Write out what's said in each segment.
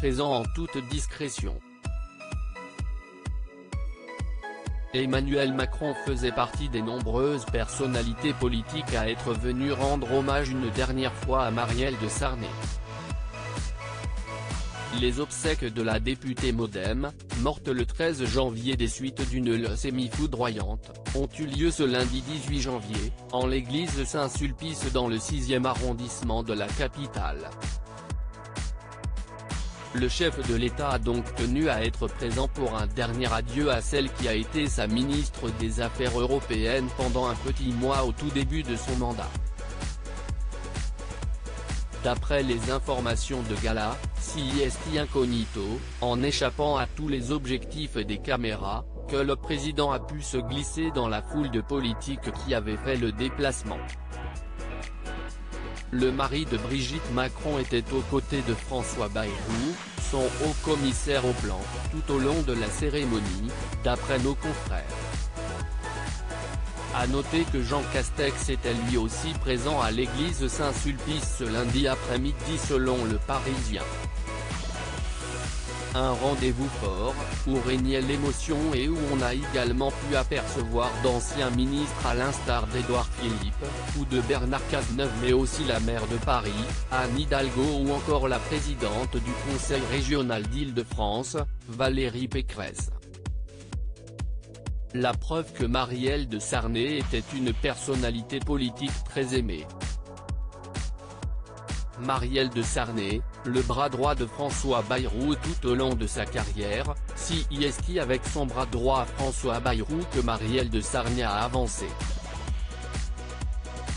présent en toute discrétion. Emmanuel Macron faisait partie des nombreuses personnalités politiques à être venues rendre hommage une dernière fois à Marielle de Sarnez. Les obsèques de la députée MoDem, morte le 13 janvier des suites d'une leucémie foudroyante, ont eu lieu ce lundi 18 janvier, en l'église Saint-Sulpice dans le 6e arrondissement de la capitale. Le chef de l'État a donc tenu à être présent pour un dernier adieu à celle qui a été sa ministre des Affaires européennes pendant un petit mois au tout début de son mandat. D'après les informations de Gala, CIST incognito, en échappant à tous les objectifs des caméras, que le président a pu se glisser dans la foule de politiques qui avaient fait le déplacement. Le mari de Brigitte Macron était aux côtés de François Bayrou, son haut commissaire au plan, tout au long de la cérémonie, d'après nos confrères. À noter que Jean Castex était lui aussi présent à l'église Saint-Sulpice ce lundi après-midi selon Le Parisien. Un rendez-vous fort, où régnait l'émotion et où on a également pu apercevoir d'anciens ministres à l'instar d'Édouard Philippe, ou de Bernard Cazeneuve mais aussi la maire de Paris, Anne Hidalgo ou encore la présidente du Conseil régional d'Île-de-France, Valérie Pécresse. La preuve que Marielle de Sarnez était une personnalité politique très aimée. Marielle de Sarnez, le bras droit de François Bayrou tout au long de sa carrière, CIST avec son bras droit à François Bayrou que Marielle de Sarnez a avancé.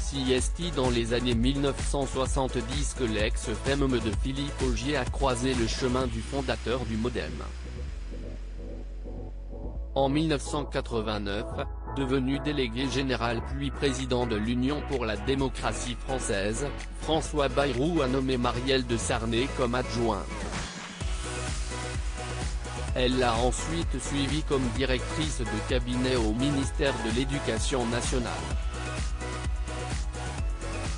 CIST dans les années 1970 que l'ex-femme de Philippe Augier a croisé le chemin du fondateur du MoDem. En 1989, devenu délégué général puis président de l'Union pour la démocratie française, François Bayrou a nommé Marielle de Sarnez comme adjointe. Elle l'a ensuite suivie comme directrice de cabinet au ministère de l'Éducation nationale.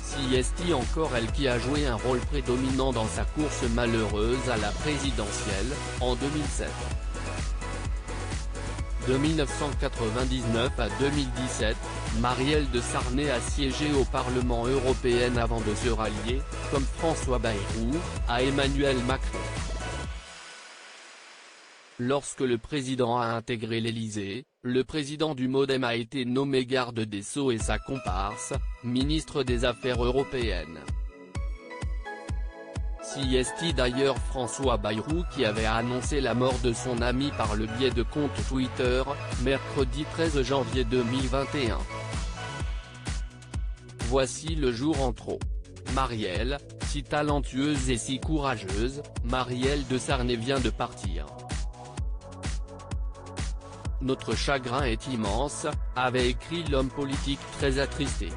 CIST encore elle qui a joué un rôle prédominant dans sa course malheureuse à la présidentielle, en 2007. De 1999 à 2017, Marielle de Sarnez a siégé au Parlement européen avant de se rallier, comme François Bayrou, à Emmanuel Macron. Lorsque le président a intégré l'Élysée, le président du MoDem a été nommé garde des Sceaux et sa comparse, ministre des Affaires européennes. CIST d'ailleurs François Bayrou qui avait annoncé la mort de son ami par le biais de compte Twitter, mercredi 13 janvier 2021. Voici le jour en trop. Marielle, si talentueuse et si courageuse, Marielle de Sarnez vient de partir. Notre chagrin est immense, avait écrit l'homme politique très attristé.